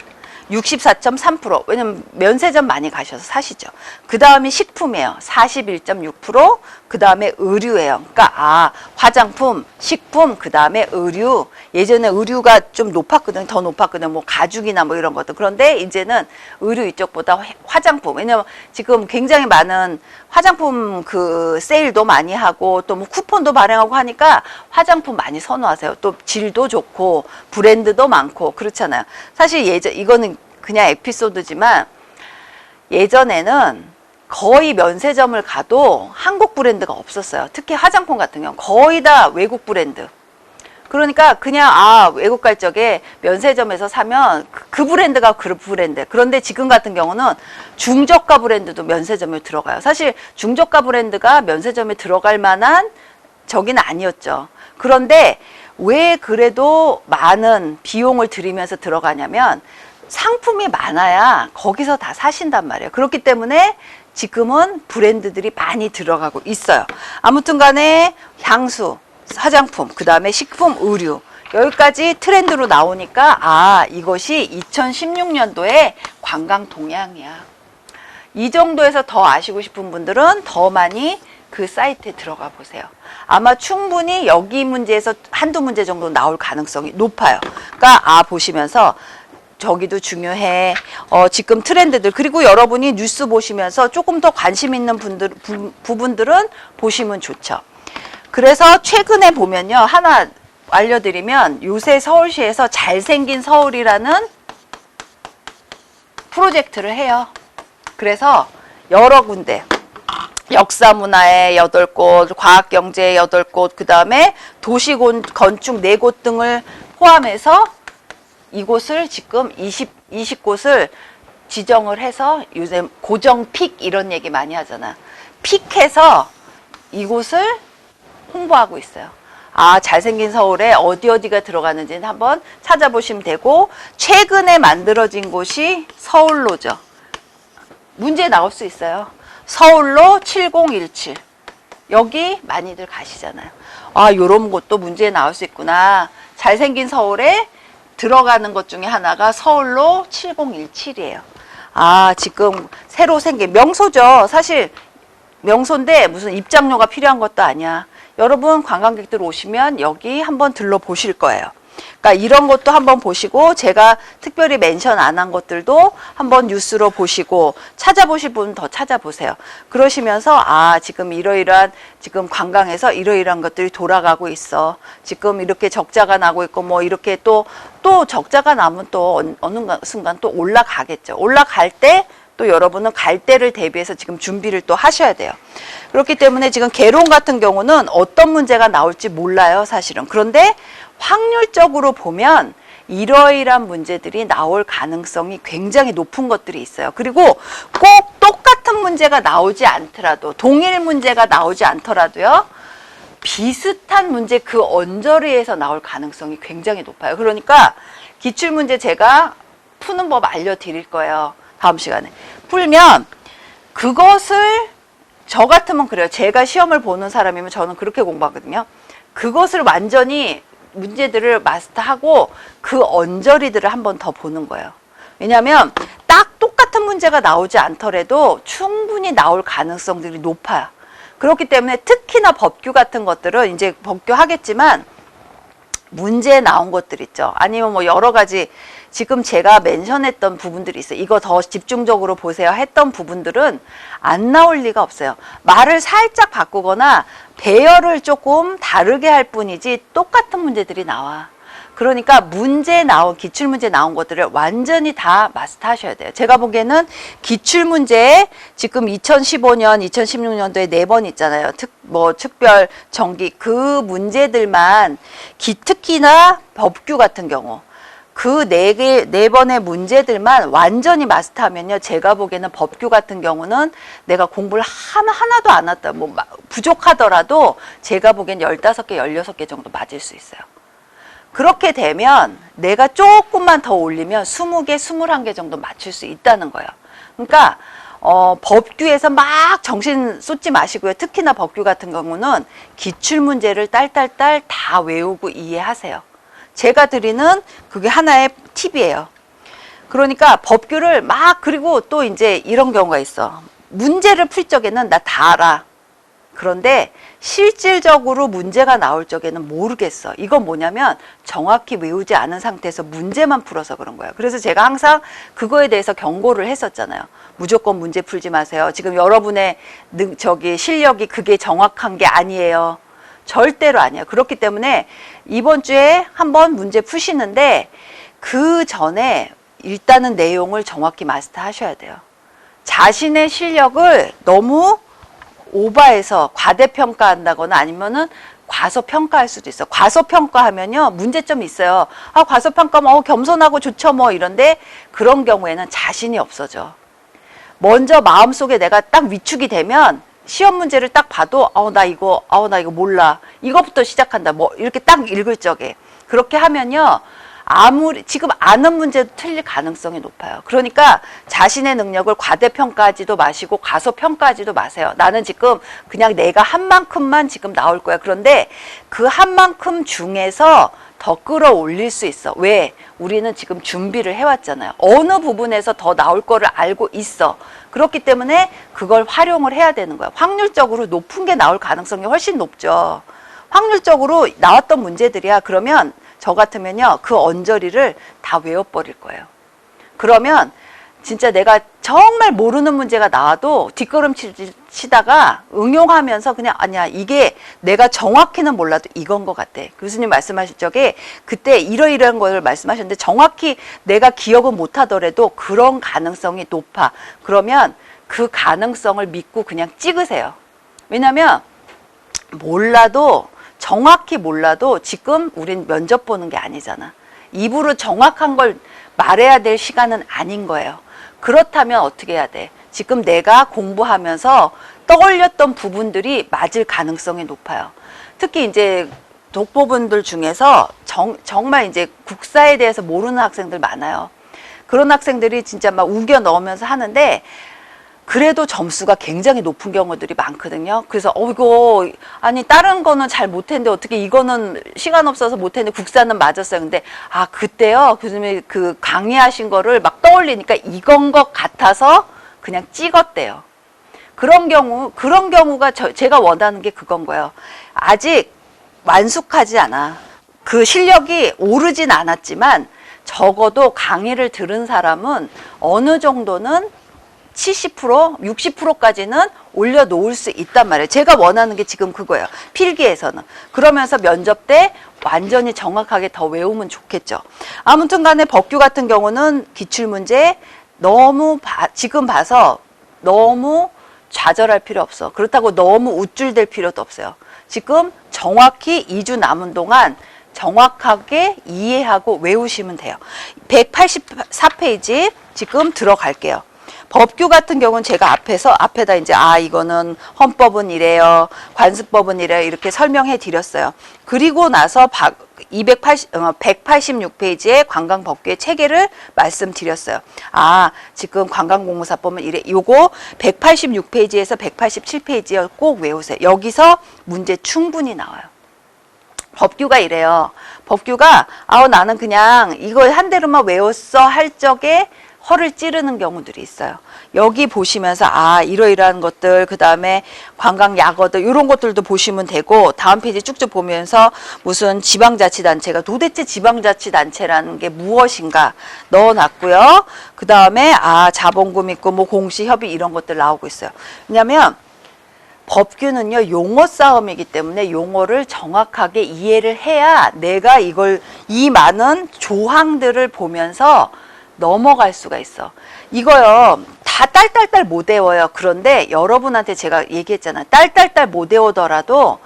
64.3%. 왜냐면 면세점 많이 가셔서 사시죠. 그 다음이 식품이에요. 41.6%. 그 다음에 의류예요. 그러니까 화장품, 식품, 그 다음에 의류. 예전에 의류가 좀 높았거든요. 더 높았거든요. 뭐 가죽이나 뭐 이런 것도. 그런데 이제는 의류 이쪽보다 화장품. 왜냐면 지금 굉장히 많은 화장품 그 세일도 많이 하고 또 뭐 쿠폰도 발행하고 하니까 화장품 많이 선호하세요. 또 질도 좋고 브랜드도 많고 그렇잖아요. 사실 이거는 그냥 에피소드지만, 예전에는 거의 면세점을 가도 한국 브랜드가 없었어요. 특히 화장품 같은 경우 거의 다 외국 브랜드. 그러니까 그냥 외국 갈 적에 면세점에서 사면 그 브랜드가 그 브랜드. 그런데 지금 같은 경우는 중저가 브랜드도 면세점에 들어가요. 사실 중저가 브랜드가 면세점에 들어갈 만한 저기는 아니었죠. 그런데 왜 그래도 많은 비용을 들이면서 들어가냐면 상품이 많아야 거기서 다 사신단 말이에요. 그렇기 때문에 지금은 브랜드들이 많이 들어가고 있어요. 아무튼 간에 향수, 화장품, 그 다음에 식품, 의류, 여기까지 트렌드로 나오니까 이것이 2016년도에 관광 동향이야. 이 정도에서 더 아시고 싶은 분들은 더 많이 그 사이트에 들어가 보세요. 아마 충분히 여기 문제에서 한두 문제 정도 나올 가능성이 높아요. 그러니까 보시면서 저기도 중요해. 지금 트렌드들, 그리고 여러분이 뉴스 보시면서 조금 더 관심 있는 부분들은 보시면 좋죠. 그래서 최근에 보면요, 하나 알려드리면, 요새 서울시에서 잘생긴 서울이라는 프로젝트를 해요. 그래서 여러 군데, 역사문화의 8곳, 과학경제의 8곳, 그 다음에 도시건축 4곳 등을 포함해서 이곳을 지금 20곳을 지정을 해서 요새 고정 픽 이런 얘기 많이 하잖아. 픽해서 이곳을 홍보하고 있어요. 아, 잘생긴 서울에 어디가 들어가는지는 한번 찾아보시면 되고, 최근에 만들어진 곳이 서울로죠. 문제 나올 수 있어요. 서울로 7017. 여기 많이들 가시잖아요. 아, 요런 곳도 문제에 나올 수 있구나. 잘생긴 서울에 들어가는 것 중에 하나가 서울로 7017이에요. 아, 지금 새로 생긴 명소죠. 사실 명소인데 무슨 입장료가 필요한 것도 아니야. 여러분 관광객들 오시면 여기 한번 들러보실 거예요. 그러니까 이런 것도 한번 보시고, 제가 특별히 멘션 안 한 것들도 한번 뉴스로 보시고, 찾아보실 분 더 찾아보세요. 그러시면서 아, 지금 이러이러한 지금 관광에서 이러이러한 것들이 돌아가고 있어. 지금 이렇게 적자가 나고 있고, 뭐 이렇게 또 적자가 나면 또 어느 순간 또 올라가겠죠. 올라갈 때 또 여러분은 갈 때를 대비해서 지금 준비를 또 하셔야 돼요. 그렇기 때문에 지금 개론 같은 경우는 어떤 문제가 나올지 몰라요, 사실은. 그런데 확률적으로 보면 이러이러한 문제들이 나올 가능성이 굉장히 높은 것들이 있어요. 그리고 꼭 똑같은 문제가 나오지 않더라도, 동일 문제가 나오지 않더라도요, 비슷한 문제 그 언저리에서 나올 가능성이 굉장히 높아요. 그러니까 기출문제 제가 푸는 법 알려드릴 거예요. 다음 시간에. 풀면 그것을, 저 같으면 그래요. 제가 시험을 보는 사람이면 저는 그렇게 공부하거든요. 그것을 완전히 문제들을 마스터하고 그 언저리들을 한 번 더 보는 거예요. 왜냐하면 딱 똑같은 문제가 나오지 않더라도 충분히 나올 가능성들이 높아요. 그렇기 때문에 특히나 법규 같은 것들은 이제 법규 하겠지만 문제에 나온 것들 있죠. 아니면 뭐 여러 가지 지금 제가 멘션했던 부분들이 있어요. 이거 더 집중적으로 보세요 했던 부분들은 안 나올 리가 없어요. 말을 살짝 바꾸거나 배열을 조금 다르게 할 뿐이지 똑같은 문제들이 나와. 그러니까 문제 나온, 기출문제 나온 것들을 완전히 다 마스터하셔야 돼요. 제가 보기에는 기출문제에 지금 2015년, 2016년도에 4번 있잖아요. 특별 정기 그 문제들만, 특히나 법규 같은 경우 그 4번의 문제들만 완전히 마스터하면요, 제가 보기에는 법규 같은 경우는 내가 공부를 하나도 안 했다, 뭐 부족하더라도 제가 보기엔 15개, 16개 정도 맞을 수 있어요. 그렇게 되면 내가 조금만 더 올리면 20개, 21개 정도 맞출 수 있다는 거예요. 그러니까 법규에서 막 정신 쏟지 마시고요. 특히나 법규 같은 경우는 기출문제를 딸딸딸 다 외우고 이해하세요. 제가 드리는 그게 하나의 팁이에요. 그러니까 법규를 막, 그리고 또 이제 이런 경우가 있어. 문제를 풀 적에는 나 다 알아. 그런데 실질적으로 문제가 나올 적에는 모르겠어. 이건 뭐냐면 정확히 외우지 않은 상태에서 문제만 풀어서 그런 거예요. 그래서 제가 항상 그거에 대해서 경고를 했었잖아요. 무조건 문제 풀지 마세요. 지금 여러분의 실력이 그게 정확한 게 아니에요. 절대로 아니에요. 그렇기 때문에 이번 주에 한번 문제 푸시는데 그 전에 일단은 내용을 정확히 마스터 하셔야 돼요. 자신의 실력을 너무 오버해서 과대평가한다거나 아니면은 과소평가할 수도 있어. 과소평가하면요, 문제점이 있어요. 아, 과소평가면 겸손하고 좋죠 뭐 이런데, 그런 경우에는 자신이 없어져. 먼저 마음속에 내가 딱 위축이 되면 시험 문제를 딱 봐도 나 이거 몰라. 이거부터 시작한다. 뭐 이렇게 딱 읽을 적에. 그렇게 하면요, 아무리 지금 아는 문제도 틀릴 가능성이 높아요. 그러니까 자신의 능력을 과대평가하지도 마시고 과소평가하지도 마세요. 나는 지금 그냥 내가 한 만큼만 지금 나올 거야. 그런데 그 한 만큼 중에서 더 끌어올릴 수 있어. 왜? 우리는 지금 준비를 해왔잖아요. 어느 부분에서 더 나올 거를 알고 있어. 그렇기 때문에 그걸 활용을 해야 되는 거야. 확률적으로 높은 게 나올 가능성이 훨씬 높죠. 확률적으로 나왔던 문제들이야. 그러면 저 같으면요, 그 언저리를 다 외워버릴 거예요. 그러면 진짜 내가 정말 모르는 문제가 나와도 뒷걸음치다가 응용하면서 그냥, 아니야, 이게 내가 정확히는 몰라도 이건 것 같아. 교수님 말씀하실 적에 그때 이러이러한 걸 말씀하셨는데 정확히 내가 기억은 못하더라도 그런 가능성이 높아. 그러면 그 가능성을 믿고 그냥 찍으세요. 왜냐면 정확히 몰라도 지금 우린 면접 보는 게 아니잖아. 입으로 정확한 걸 말해야 될 시간은 아닌 거예요. 그렇다면 어떻게 해야 돼? 지금 내가 공부하면서 떠올렸던 부분들이 맞을 가능성이 높아요. 특히 이제 독보분들 중에서 정말 이제 국사에 대해서 모르는 학생들 많아요. 그런 학생들이 진짜 막 우겨 넣으면서 하는데 그래도 점수가 굉장히 높은 경우들이 많거든요. 그래서 이거 아니 다른 거는 잘 못했는데 어떻게 이거는 시간 없어서 못했는데 국사는 맞았어요. 근데 그때요 교수님이 그 강의하신 거를 막 떠올리니까 이건 것 같아서 그냥 찍었대요. 그런 경우가 제가 원하는 게 그건 거예요. 아직 완숙하지 않아. 그 실력이 오르진 않았지만 적어도 강의를 들은 사람은 어느 정도는 70%, 60%까지는 올려놓을 수 있단 말이에요. 제가 원하는 게 지금 그거예요. 필기에서는. 그러면서 면접 때 완전히 정확하게 더 외우면 좋겠죠. 아무튼 간에 법규 같은 경우는 기출문제 너무 지금 봐서 너무 좌절할 필요 없어. 그렇다고 너무 우쭐댈 필요도 없어요. 지금 정확히 2주 남은 동안 정확하게 이해하고 외우시면 돼요. 184페이지 지금 들어갈게요. 법규 같은 경우는 제가 앞에다 이제 이거는 헌법은 이래요. 관습법은 이래요. 이렇게 설명해 드렸어요. 그리고 나서 186페이지의 관광법규의 체계를 말씀드렸어요. 지금 관광공사법은 이래. 요거 186페이지에서 187페이지에 꼭 외우세요. 여기서 문제 충분히 나와요. 법규가 이래요. 법규가 나는 그냥 이거 한 대로만 외웠어 할 적에 허를 찌르는 경우들이 있어요. 여기 보시면서 이러이러한 것들, 그 다음에 관광 약어들 이런 것들도 보시면 되고 다음 페이지 쭉쭉 보면서 무슨 지방자치단체가 도대체 지방자치단체라는 게 무엇인가 넣어놨고요. 그 다음에 자본금 있고 뭐 공시협의 이런 것들 나오고 있어요. 왜냐하면 법규는요 용어 싸움이기 때문에 용어를 정확하게 이해를 해야 내가 이 많은 조항들을 보면서 넘어갈 수가 있어. 이거요 다 딸딸딸 못 외워요. 그런데 여러분한테 제가 얘기했잖아요. 딸딸딸 못 외우더라도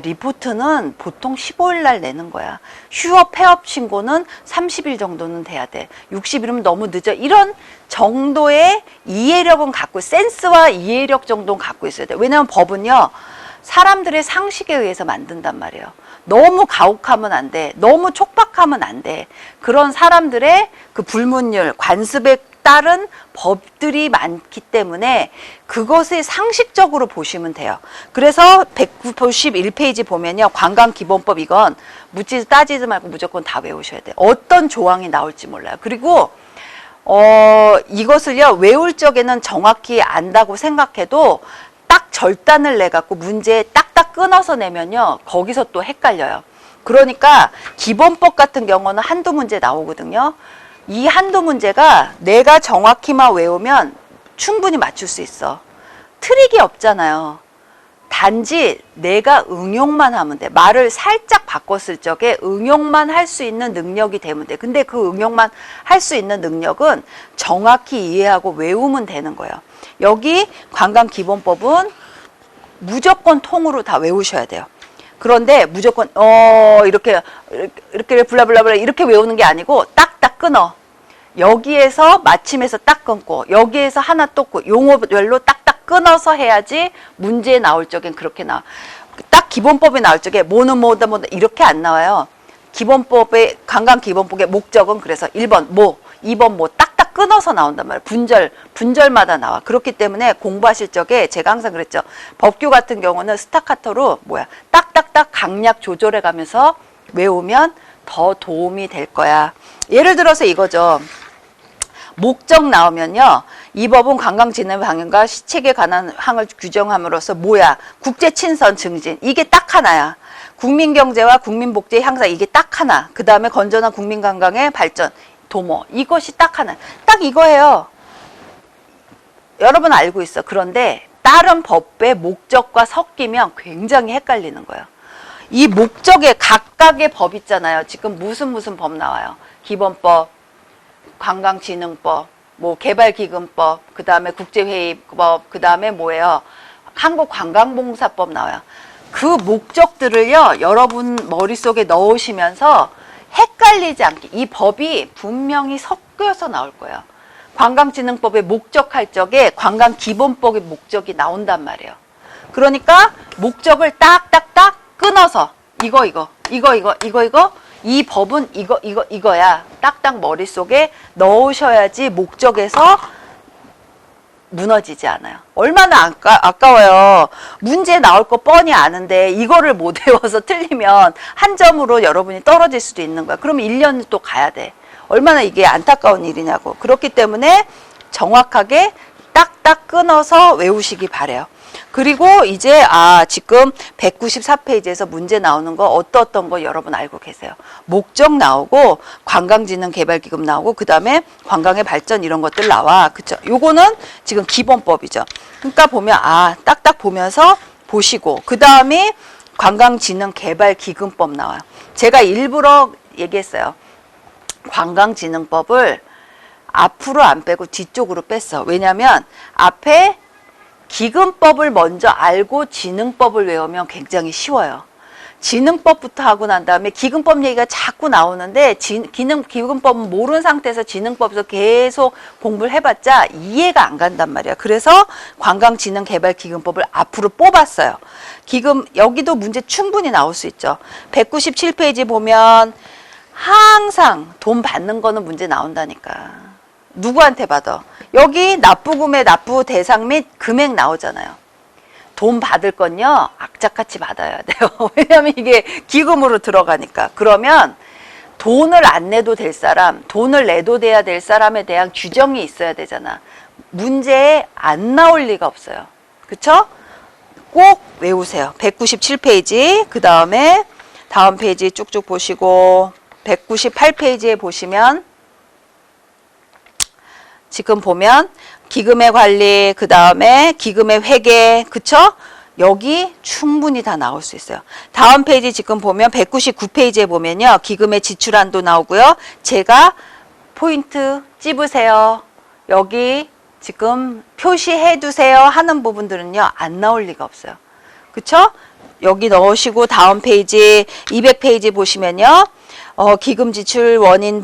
리포트는 보통 15일 날 내는 거야. 휴업 폐업 신고는 30일 정도는 돼야 돼. 60일이면 너무 늦어. 이런 정도의 이해력은 갖고 센스와 이해력 정도는 갖고 있어야 돼. 왜냐하면 법은요 사람들의 상식에 의해서 만든단 말이에요. 너무 가혹하면 안 돼. 너무 촉박하면 안 돼. 그런 사람들의 그 불문율, 관습에 따른 법들이 많기 때문에 그것을 상식적으로 보시면 돼요. 그래서 191페이지 보면요. 관광기본법 이건 묻지도 따지지 말고 무조건 다 외우셔야 돼요. 어떤 조항이 나올지 몰라요. 그리고 이것을요. 외울 적에는 정확히 안다고 생각해도 딱 절단을 내갖고 문제에 딱딱 끊어서 내면요. 거기서 또 헷갈려요. 그러니까 기본법 같은 경우는 한두 문제 나오거든요. 이 한두 문제가 내가 정확히만 외우면 충분히 맞출 수 있어. 트릭이 없잖아요. 단지 내가 응용만 하면 돼. 말을 살짝 바꿨을 적에 응용만 할 수 있는 능력이 되면 돼. 근데 그 응용만 할 수 있는 능력은 정확히 이해하고 외우면 되는 거예요. 여기 관광기본법은 무조건 통으로 다 외우셔야 돼요. 그런데 무조건 이렇게 블라블라블라 이렇게 외우는 게 아니고 딱딱 끊어. 여기에서 마침에서 딱 끊고 여기에서 하나 또 용어별로 딱딱 끊어서 해야지 문제에 나올 적엔 그렇게 나와. 딱 기본법에 나올 적에 뭐는 뭐다 이렇게 안 나와요. 기본법의 관광기본법의 목적은 그래서 1번 뭐 2번 뭐 딱딱 끊어서 나온단 말이에요. 분절마다 나와. 그렇기 때문에 공부하실 적에 제가 항상 그랬죠. 법규 같은 경우는 스타카토로 딱딱딱 강약 조절해 가면서 외우면 더 도움이 될 거야. 예를 들어서 이거죠. 목적 나오면요. 이 법은 관광진흥 방향과 시책에 관한 항을 규정함으로써 국제 친선 증진. 이게 딱 하나야. 국민경제와 국민복지의 향상 이게 딱 하나. 그 다음에 건전한 국민관광의 발전. 도모. 이것이 딱 하나. 딱 이거예요. 여러분 알고 있어. 그런데 다른 법의 목적과 섞이면 굉장히 헷갈리는 거예요. 이 목적에 각각의 법 있잖아요. 지금 무슨 법 나와요. 기본법, 관광진흥법, 뭐 개발기금법, 그 다음에 국제회의법, 그 다음에 뭐예요? 한국관광봉사법 나와요. 그 목적들을요, 여러분 머릿속에 넣으시면서 헷갈리지 않게 이 법이 분명히 섞여서 나올 거예요. 관광진흥법의 목적할 적에 관광기본법의 목적이 나온단 말이에요. 그러니까 목적을 딱딱딱 끊어서 이거 이 법은 이거야. 딱딱 머릿속에 넣으셔야지 목적에서 무너지지 않아요. 얼마나 아까워요. 문제 나올 거 뻔히 아는데 이거를 못 외워서 틀리면 한 점으로 여러분이 떨어질 수도 있는 거야. 그러면 1년 또 가야 돼. 얼마나 이게 안타까운 일이냐고. 그렇기 때문에 정확하게 딱딱 끊어서 외우시기 바래요. 그리고 이제 지금 194페이지에서 문제 나오는 거 어떤 거 여러분 알고 계세요? 목적 나오고 관광진흥개발기금 나오고 그 다음에 관광의 발전 이런 것들 나와. 그쵸? 요거는 지금 기본법이죠. 그러니까 보면 딱딱 보면서 보시고 그 다음에 관광진흥개발기금법 나와요. 제가 일부러 얘기했어요. 관광진흥법을 앞으로 안 빼고 뒤쪽으로 뺐어. 왜냐면 앞에 기금법을 먼저 알고 진흥법을 외우면 굉장히 쉬워요. 진흥법부터 하고 난 다음에 기금법 얘기가 자꾸 나오는데 기금법은 모르는 상태에서 진흥법에서 계속 공부를 해봤자 이해가 안 간단 말이야. 그래서 관광진흥개발기금법을 앞으로 뽑았어요. 기금 여기도 문제 충분히 나올 수 있죠. 197페이지 보면 항상 돈 받는 거는 문제 나온다니까. 누구한테 받아? 여기 납부금의 납부 대상 및 금액 나오잖아요. 돈 받을 건요 악착같이 받아야 돼요. 왜냐하면 이게 기금으로 들어가니까. 그러면 돈을 안 내도 될 사람, 돈을 내도 돼야 될 사람에 대한 규정이 있어야 되잖아. 문제에 안 나올 리가 없어요. 그쵸? 꼭 외우세요. 197페이지 그 다음에 다음 페이지 쭉쭉 보시고 198페이지에 보시면 지금 보면 기금의 관리, 그 다음에 기금의 회계, 그쵸? 여기 충분히 다 나올 수 있어요. 다음 페이지 지금 보면 199페이지에 보면요. 기금의 지출한도 나오고요. 제가 포인트 찝으세요. 여기 지금 표시해 두세요 하는 부분들은요. 안 나올 리가 없어요. 그쵸? 여기 넣으시고 다음 페이지 200페이지 보시면요. 기금 지출 원인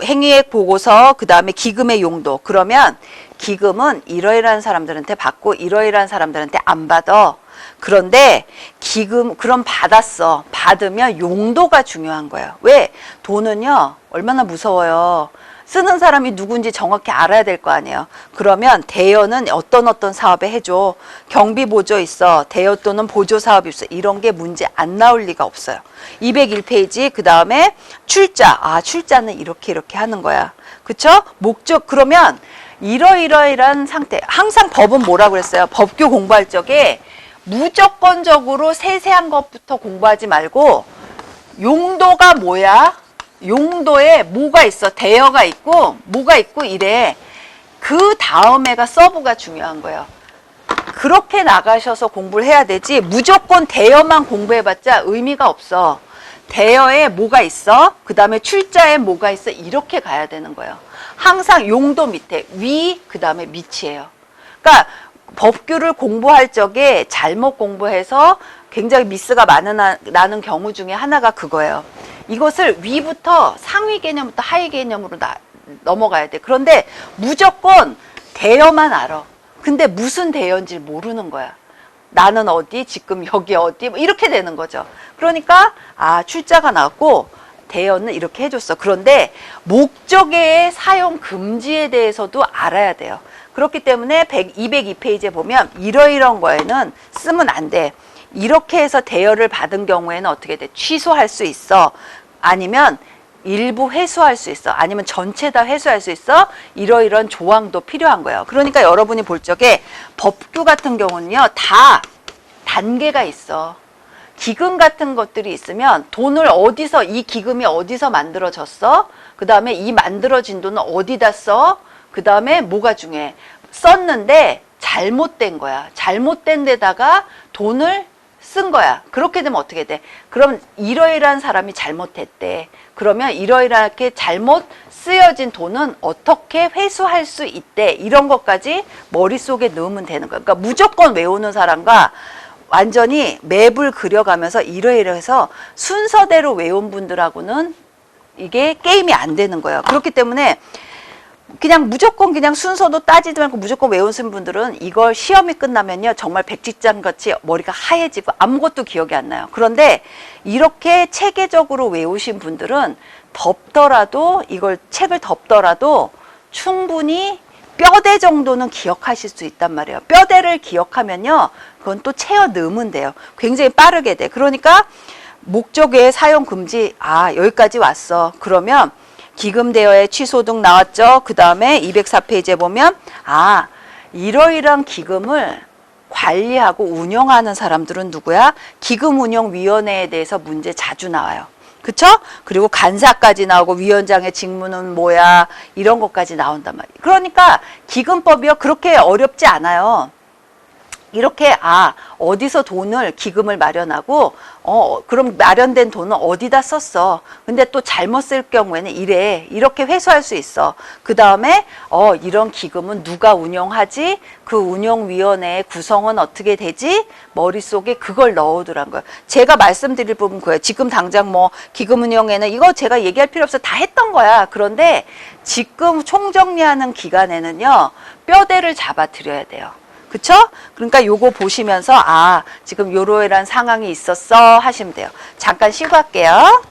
행위액 보고서 그 다음에 기금의 용도. 그러면 기금은 이러이러한 사람들한테 받고 이러이러한 사람들한테 안 받아. 그런데 기금 그럼 받았어. 받으면 용도가 중요한 거예요. 왜? 돈은요 얼마나 무서워요. 쓰는 사람이 누군지 정확히 알아야 될 거 아니에요. 그러면 대여는 어떤 사업에 해줘. 경비 보조 있어. 대여 또는 보조 사업이 있어. 이런 게 문제 안 나올 리가 없어요. 201페이지 그 다음에 출자. 출자는 이렇게 하는 거야. 그쵸? 목적 그러면 이러이러이러한 상태. 항상 법은 뭐라고 그랬어요? 법규 공부할 적에 무조건적으로 세세한 것부터 공부하지 말고 용도가 뭐야? 용도에 뭐가 있어? 대여가 있고 뭐가 있고 이래. 그 다음에가 서브가 중요한 거예요. 그렇게 나가셔서 공부를 해야 되지 무조건 대여만 공부해봤자 의미가 없어. 대여에 뭐가 있어? 그 다음에 출자에 뭐가 있어? 이렇게 가야 되는 거예요. 항상 용도 밑에 위, 그 다음에 밑이에요. 그러니까 법규를 공부할 적에 잘못 공부해서 굉장히 미스가 나는 경우 중에 하나가 그거예요. 이것을 위부터 상위 개념부터 하위 개념으로 넘어가야 돼. 그런데 무조건 대여만 알아. 근데 무슨 대여인지 모르는 거야. 나는 어디, 지금 여기 어디, 뭐 이렇게 되는 거죠. 그러니까 출자가 나왔고 대여는 이렇게 해줬어. 그런데 목적의 사용 금지에 대해서도 알아야 돼요. 그렇기 때문에 202페이지에 보면 이러이러한 거에는 쓰면 안 돼. 이렇게 해서 대여를 받은 경우에는 어떻게 돼? 취소할 수 있어. 아니면 일부 회수할 수 있어. 아니면 전체 다 회수할 수 있어. 이러이러한 조항도 필요한 거예요. 그러니까 여러분이 볼 적에 법규 같은 경우는요. 다 단계가 있어. 기금 같은 것들이 있으면 돈을 어디서 이 기금이 어디서 만들어졌어? 그 다음에 이 만들어진 돈은 어디다 써? 그 다음에 뭐가 중요해? 썼는데 잘못된 거야. 잘못된 데다가 돈을 쓴 거야. 그렇게 되면 어떻게 돼? 그럼 이러이러한 사람이 잘못했대. 그러면 이러이러하게 잘못 쓰여진 돈은 어떻게 회수할 수 있대. 이런 것까지 머릿속에 넣으면 되는 거야. 그러니까 무조건 외우는 사람과 완전히 맵을 그려가면서 이러이러해서 순서대로 외운 분들하고는 이게 게임이 안 되는 거예요. 그렇기 때문에 그냥 무조건 그냥 순서도 따지지 말고 무조건 외우신 분들은 이걸 시험이 끝나면요 정말 백지장 같이 머리가 하얘지고 아무것도 기억이 안 나요. 그런데 이렇게 체계적으로 외우신 분들은 덮더라도 이걸 책을 덮더라도 충분히 뼈대 정도는 기억하실 수 있단 말이에요. 뼈대를 기억하면요 그건 또 채워 넣으면 돼요. 굉장히 빠르게 돼. 그러니까 목적외 사용 금지, 아 여기까지 왔어. 그러면 기금대여의 취소 등 나왔죠. 그 다음에 204페이지에 보면 아 이러이러한 기금을 관리하고 운영하는 사람들은 누구야? 기금운영위원회에 대해서 문제 자주 나와요. 그쵸? 그리고 간사까지 나오고 위원장의 직무는 뭐야? 이런 것까지 나온단 말이에요. 그러니까 기금법이요 그렇게 어렵지 않아요. 이렇게 어디서 돈을 기금을 마련하고 그럼 마련된 돈은 어디다 썼어. 근데 또 잘못 쓸 경우에는 이렇게 회수할 수 있어. 그 다음에 이런 기금은 누가 운영하지? 그 운영위원회의 구성은 어떻게 되지? 머릿속에 그걸 넣어두란 거예요. 제가 말씀드릴 부분 그거예요. 지금 당장 뭐 기금운영에는 이거 제가 얘기할 필요 없어. 다 했던 거야. 그런데 지금 총정리하는 기간에는요 뼈대를 잡아 드려야 돼요. 그쵸? 그러니까 요거 보시면서 지금 요러이러한 상황이 있었어 하시면 돼요. 잠깐 쉬고 할게요.